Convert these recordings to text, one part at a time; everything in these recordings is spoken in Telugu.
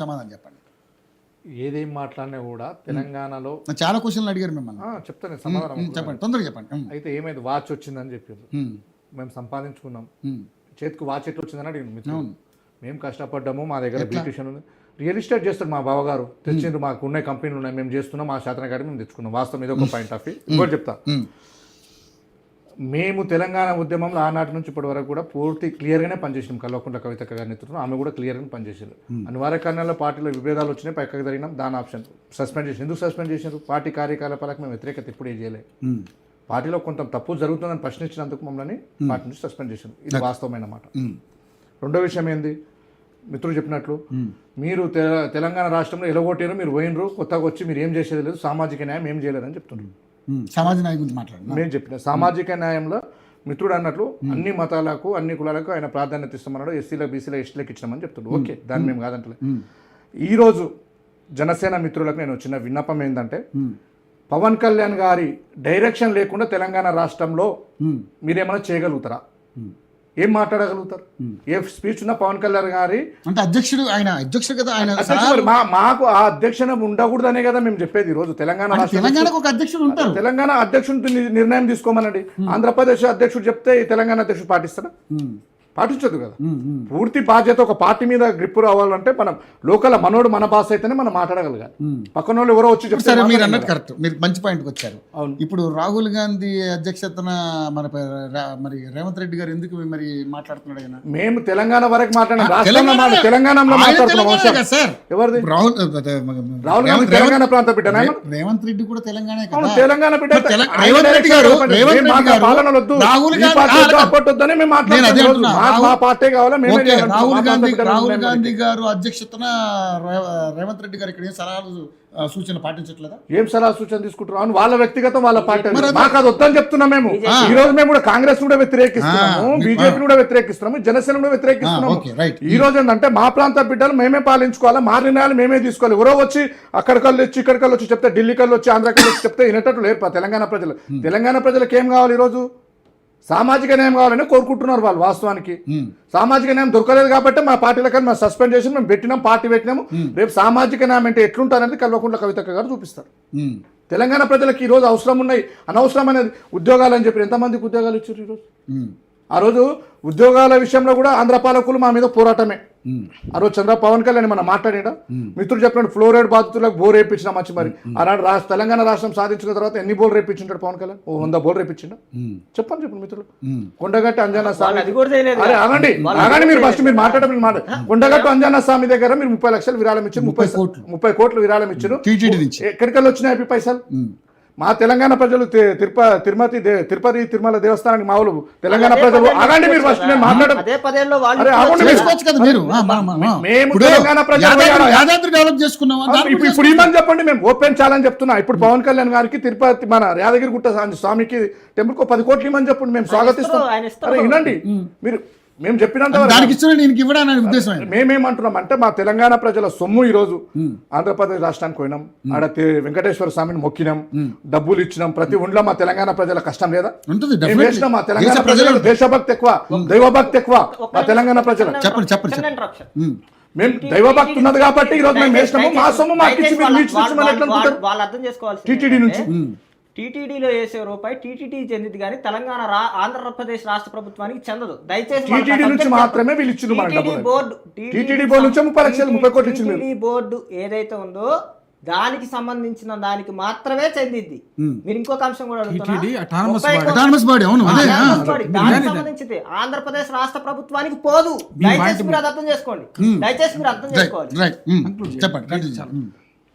సమాధానం చెప్పండి. ఏదేం మాట్లాడినా కూడా తెలంగాణలో చాలా క్వశ్చన్లు అడిగారు మిమ్మల్ని. చెప్తాను సమాధానం చెప్పండి, తొందరగా చెప్పండి. అయితే ఏమైంది వాచ్ వచ్చిందని చెప్పారు, మేము సంపాదించుకున్నాం, చేతికి వాచ్ ఎట్లా వచ్చిందని అడిగింది మిత్రులు. మేము కష్టపడ్డాము, మా దగ్గర బ్యూటిషియన్ ఉంది, రియల్ ఎస్టేట్ చేస్తాడు మా బావగారు, తెచ్చిండ్రు, మాకు ఉన్న కంపెనీలు ఉన్నాయి, మేము చేస్తున్నాం, మా శాతం కాడి మేము తెచ్చుకున్నాం. వాస్తవం ఇది ఒక పాయింట్ ఆఫ్ వ్యూ. ఇంకోటి చెప్తా, మేము తెలంగాణ ఉద్యమంలో ఆనాటి నుంచి ఇప్పటి వరకు కూడా పూర్తి క్లియర్గానే పనిచేసినాం. కల్వకుంట్ల కవితక్క గారి నేతృత్వం, ఆమె కూడా క్లియర్గానే పనిచేసారు. అనివార్య కారణాల పార్టీలో విభేదాలు వచ్చినాయి, పక్కకు జరిగినాం, దాని ఆప్షన్ సస్పెండ్ చేసి. ఎందుకు సస్పెండ్ చేశారు? పార్టీ కార్యకలాపాలకు మేము వ్యతిరేకత ఎప్పుడు చేయలేదు. పార్టీలో కొంత తప్పు జరుగుతుందని ప్రశ్నించినందుకు మమ్మల్ని పార్టీ నుంచి సస్పెండ్ చేశారు. ఇది వాస్తవమైన మాట. రెండో విషయం ఏంది, మిత్రులు చెప్పినట్లు మీరు తెలంగాణ రాష్ట్రంలో ఎలగొట్టారు, మీరు పోయినరు, కొత్తగా వచ్చి మీరు ఏం చేసేది లేదు, సామాజిక న్యాయం ఏం చేయలేదని చెప్తున్నారు. సామాజిక న్యాయం గురించి మాట్లాడు. మేము చెప్పిన సామాజిక న్యాయంలో మిత్రుడు అన్నట్లు అన్ని మతాలకు అన్ని కులాలకు ఆయన ప్రాధాన్యత ఇస్తామన్నాడు. ఎస్సీలకు బీసీలకు ఎస్టీలకు ఇచ్చినామని చెప్తున్నాడు. ఓకే, దాన్ని మేము కాదంటలే. ఈరోజు జనసేన మిత్రులకు నేను వచ్చిన విన్నపం ఏంటంటే, పవన్ కళ్యాణ్ గారి డైరెక్షన్ లేకుండా తెలంగాణ రాష్ట్రంలో మీరేమైనా చేయగలుగుతారా? ఏం మాట్లాడగలుగుతారు? ఏ స్పీచ్ ఉన్నా పవన్ కళ్యాణ్ గారి అంటే అధ్యక్షుడు, ఆయన అధ్యక్షుడు కదా, ఆయన మాకు ఆ అధ్యక్షణ ఉండకూడదనే కదా మేము చెప్పేది. ఈ రోజు తెలంగాణకు ఒక అధ్యక్షుడు ఉంటారు, తెలంగాణ అధ్యక్షుడు నిర్ణయం తీసుకోమనండి. ఆంధ్రప్రదేశ్ అధ్యక్షుడు చెప్తే తెలంగాణ అధ్యక్షుడు పాటిస్తారా? పాటించదు కదా. పూర్తి బాధ్యత ఒక పార్టీ మీద గ్రిప్ రావాలంటే మనం లోకల్ మనోడు మన భాష అయితేనే మనం మాట్లాడగలగాలి. పక్కన వాళ్ళు ఎవరో వచ్చి చెప్తారు. మీరు అన్నట్టు కరెక్ట్, మీరు మంచి పాయింట్కి వచ్చారు. ఇప్పుడు రాహుల్ గాంధీ అధ్యక్షతన మరి రేవంత్ రెడ్డి గారు ఎందుకు మరి మాట్లాడుతున్నాడు? ఆయన మేము తెలంగాణ వరకు మాట్లాడాం, తెలంగాణలో మాట్లాడుతున్నాం సార్. ఎవరిది? రాహుల్ గాంధీ తెలంగాణ ప్రాంత బిడ్డ. రేవంత్ రెడ్డి కూడా తెలంగాణ తెలంగాణ బిడ్డ. రేవంత్ రెడ్డి గారు రాహుల్ గాంధీ రాహుల్ గాంధీ గారు అధ్యక్షతన రేవంత్ రెడ్డి గారు ఇక్కడ ఏం సలహాలు సూచనలు పాటించట్లేదా? ఏం సలహా సూచన తీసుకుంటారు? అవును, వాళ్ళ వ్యక్తిగతం, వాళ్ళ పార్టీ. మాకు అది వద్దని చెప్తున్నాం. మేము ఈ రోజు మేము కూడా కాంగ్రెస్ కూడా వ్యతిరేకిస్తున్నాము, బీజేపీ కూడా వ్యతిరేకిస్తున్నాము, జనసేన కూడా వ్యతిరేకిస్తున్నాము. ఈ రోజు ఏంటంటే మా ప్రాంత బిడ్డలు మేమే పాలించుకోవాలా, మా నిర్ణయాలు మేమే తీసుకోవాలి. ఎవరో వచ్చి అక్కడికల్లు వచ్చి ఇక్కడికల్లు వచ్చి చెప్తే, ఢిల్లీ కల్లు వచ్చి ఆంధ్ర కల్లు వచ్చి చెప్తే వినేటట్లు లేరు తెలంగాణ ప్రజలు. తెలంగాణ ప్రజలకు ఏం కావాలి? ఈరోజు సామాజిక న్యాయం కావాలని కోరుకుంటున్నారు వాళ్ళు. వాస్తవానికి సామాజిక న్యాయం దొరకలేదు కాబట్టి మా పార్టీలకి మేము సస్పెండ్ చేసి మేము పెట్టినాం, పార్టీ పెట్టినాము. రేపు సామాజిక న్యాయం అంటే ఎట్లుంటారనేది కల్వకుంట్ల కవితక్క గారు చూపిస్తారు. తెలంగాణ ప్రజలకు ఈరోజు అవసరం ఉన్నాయి, అనవసరమైన ఉద్యోగాలు అని చెప్పి ఎంతమందికి ఉద్యోగాలు ఇచ్చారు ఈరోజు? ఆ రోజు ఉద్యోగాల విషయంలో కూడా ఆంధ్ర పాలకులు మా మీద పోరాటమే. ఆ రోజు పవన్ కళ్యాణ్ మనం మాట్లాడా, మిత్రుడు చెప్పినట్టు ఫ్లోరైడ్ బాధితులకు బోర్ రేపించిన మంచి. మరి ఆనాడు తెలంగాణ రాష్ట్రం సాధించిన తర్వాత ఎన్ని బోర్లు రేపించుంటాడు పవన్ కళ్యాణ్? 100 బోర్లు రేపించిండ. చెప్పండి మిత్రులు. కొండగట్టు అంజనా స్వామి, అరే ఆగండి మీరు ఫస్ట్ మీరు మాట్లాడమని కొండగట్టు అంజనా స్వామి దగ్గర మీరు 30 లక్షలు విరాళం ఇచ్చారు, 30 కోట్లు విరాళం ఇచ్చారు. ఎక్కడికల్లా వచ్చినాయి పైసలు? మా తెలంగాణ ప్రజలు తిరుపతి తిరుమల దేవస్థానానికి మా వాళ్ళు తెలంగాణ ప్రజలు ఆగండి మీరు ఫస్ట్ నేను మాట్లాడారు. ఇప్పుడు ఏమని చెప్పండి, మేము ఓపెన్ ఛాలెంజ్ చెప్తున్నా. ఇప్పుడు పవన్ కళ్యాణ్ గారికి తిరుపతి మన యాదగిరి గుట్ట స్వామికి టెంపుల్ 10 కోట్లు ఇవ్వమని చెప్పండి, మేము స్వాగతిస్తాం. అరే వినండి, మీరు మేము చెప్పినంత మేమేమంటున్నాం అంటే, మా తెలంగాణ ప్రజల సొమ్ము ఈ రోజు ఆంధ్రప్రదేశ్ రాష్ట్రానికి పోయినాం, ఆడ వెంకటేశ్వర స్వామిని మొక్కినాం, డబ్బులు ఇచ్చినాం. ప్రతి ఒంట్లో మా తెలంగాణ ప్రజల కష్టం లేదా? వేసినాం. మా తెలంగాణ ప్రజలు దేశభక్తి ఎక్కువ, దైవభక్తి ఎక్కువ. మా తెలంగాణ ప్రజలు మేము దైవభక్తి ఉన్నది కాబట్టి ఈ రోజు మేము వేసినాము. మా సొమ్ము మాకు టీటీడీ నుంచి. టీటీడీలో వేసే రూపాయి టీటీడీ చెందింది కానీ తెలంగాణ ఆంధ్రప్రదేశ్ రాష్ట్ర ప్రభుత్వానికి చెందదు. దయచేసి టీటీడీ నుంచి మాత్రమే వీళ్ళు ఇచ్చింది. టీటీడీ బోర్డు నుంచి 30 లక్షలు 30 కోట్లు ఇచ్చింది. టీటీడీ బోర్డు ఏదైతే ఉందో దానికి సంబంధించిన దానికి మాత్రమే చెందింది. మీరు ఇంకొక అంశం కూడా దానికి సంబంధించింది ఆంధ్రప్రదేశ్ రాష్ట్ర ప్రభుత్వానికి పోదు. దయచేసి మీరు అర్థం చేసుకోండి, దయచేసి మీరు అర్థం చేసుకోవాలి.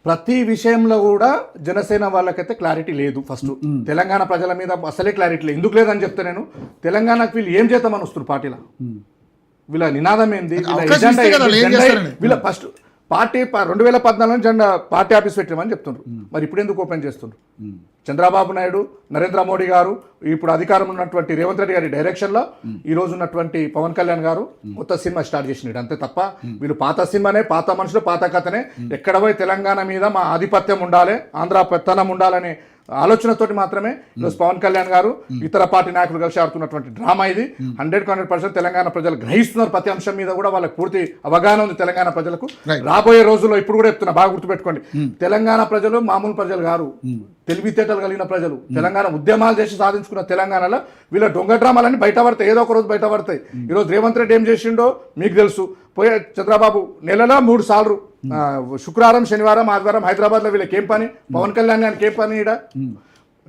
ప్రతి విషయంలో కూడా జనసేన వాళ్ళకైతే క్లారిటీ లేదు. ఫస్ట్ తెలంగాణ ప్రజల మీద అసలే క్లారిటీ లేదు. ఎందుకు లేదని చెప్తే, నేను తెలంగాణకు వీళ్ళు ఏం చేద్దామని వస్తున్నారు పార్టీలో, వీళ్ళ నినాదం ఏంది, వీళ్ళ ఫస్ట్ పార్టీ 2014 జెండా పార్టీ ఆఫీస్ పెట్టామని చెప్తున్నారు. మరి ఇప్పుడు ఎందుకు ఓపెన్ చేస్తున్నారు? చంద్రబాబు నాయుడు, నరేంద్ర మోడీ గారు, ఇప్పుడు అధికారంలో ఉన్నటువంటి రేవంత్ రెడ్డి గారి డైరెక్షన్లో ఈ రోజు ఉన్నటువంటి పవన్ కళ్యాణ్ గారు కొత్త సినిమా స్టార్ట్ చేసినాడు. అంతే తప్ప వీళ్ళు పాత సినిమానే, పాత మనుషులు, పాత కథనే. ఎక్కడ పోయి తెలంగాణ మీద మా ఆధిపత్యం ఉండాలి, ఆంధ్ర పెత్తనం ఉండాలనే ఆలోచనతోటి మాత్రమే ఈరోజు పవన్ కళ్యాణ్ గారు ఇతర పార్టీ నాయకులు కలిసి ఆడుతున్నటువంటి డ్రామా ఇది. 100% తెలంగాణ ప్రజలు గ్రహిస్తున్నారు. ప్రతి అంశం మీద కూడా వాళ్ళకి పూర్తి అవగాహన ఉంది తెలంగాణ ప్రజలకు. రాబోయే రోజుల్లో ఇప్పుడు కూడా చెప్తున్నా, బాగా గుర్తుపెట్టుకోండి, తెలంగాణ ప్రజలు మామూలు ప్రజలు గారు, తెలివితేటలు కలిగిన ప్రజలు. తెలంగాణ ఉద్యమాలు చేసి సాధించుకున్న తెలంగాణలో వీళ్ళ దొంగ డ్రామాలన్నీ బయట పడతాయి, ఏదో ఒక రోజు బయట పడతాయి. ఈరోజు రేవంత్ రెడ్డి ఏం చేసిండో మీకు తెలుసు. పోయే చంద్రబాబు నెలలో 3 సార్లు శుక్రవారం, శనివారం, ఆదివారం హైదరాబాద్లో వీళ్ళకి ఏం పని? పవన్ కళ్యాణ్ గారికి ఏం పని ఈడ?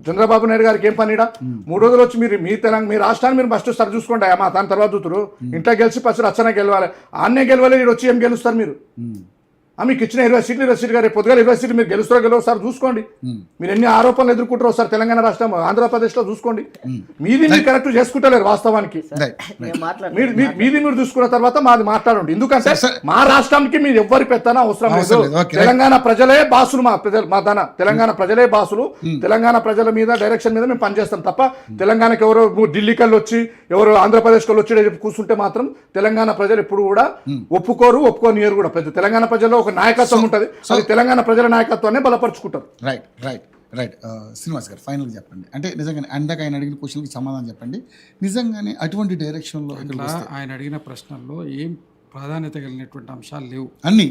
చంద్రబాబు నాయుడు గారికి ఏం పని ఈడ? 3 రోజులు వచ్చి మీరు మీ రాష్ట్రాన్ని మీరు ఫస్ట్ సరి చూసుకోండి. మా దాని తర్వాత చూతురు ఇంట్లో గెలిచి ఫస్ట్ రచన గెలవాలి. ఆన్నే గెలవాలి, ఈడు వచ్చి ఏం గెలుస్తారు మీరు? మీకు ఇచ్చిన 20 సీట్లు రేపు పొద్దుగా 20 సీట్లు మీరు గెలుస్తారో సార్ చూసుకోండి. మీరు ఎన్ని ఆరోపణలు ఎదుర్కొంటారో సార్ తెలంగాణ రాష్ట్రం, ఆంధ్రప్రదేశ్లో చూసుకోండి. మీది మీరు కరెక్ట్ చేసుకుంటలేరు వాస్తవానికి. మీది మీరు చూసుకున్న తర్వాత మాది మాట్లాడండి. ఎందుకంటే మా రాష్ట్రానికి మీరు ఎవ్వరి పెత్తనా అవసరం లేదు. తెలంగాణ ప్రజలే బాసులు, తెలంగాణ ప్రజలే బాసులు. తెలంగాణ ప్రజల మీద డైరెక్షన్ మీద మేము పనిచేస్తాం తప్ప తెలంగాణకి ఎవరో ఢిల్లీకి వెళ్ళి వచ్చి ఎవరు ఆంధ్రప్రదేశ్కి వచ్చి కూర్చుంటే మాత్రం తెలంగాణ ప్రజలు ఎప్పుడు కూడా ఒప్పుకోనియరు కూడా. తెలంగాణ ప్రజల్లో ఒక నాయకత్వం ఉంటుంది, అది తెలంగాణ ప్రజల నాయకత్వాన్ని బలపరుచుకుంటారు. రైట్ శ్రీనివాస్ గారు ఫైనల్గా చెప్పండి. అంటే నిజంగానే అందాక ఆయన అడిగిన క్వశ్చన్కి సమాధానం చెప్పండి. నిజంగానే అటువంటి డైరెక్షన్లో ఆయన అడిగిన ప్రశ్నల్లో ఏం ప్రాధాన్యత కలిగినటువంటి అంశాలు లేవు. అన్ని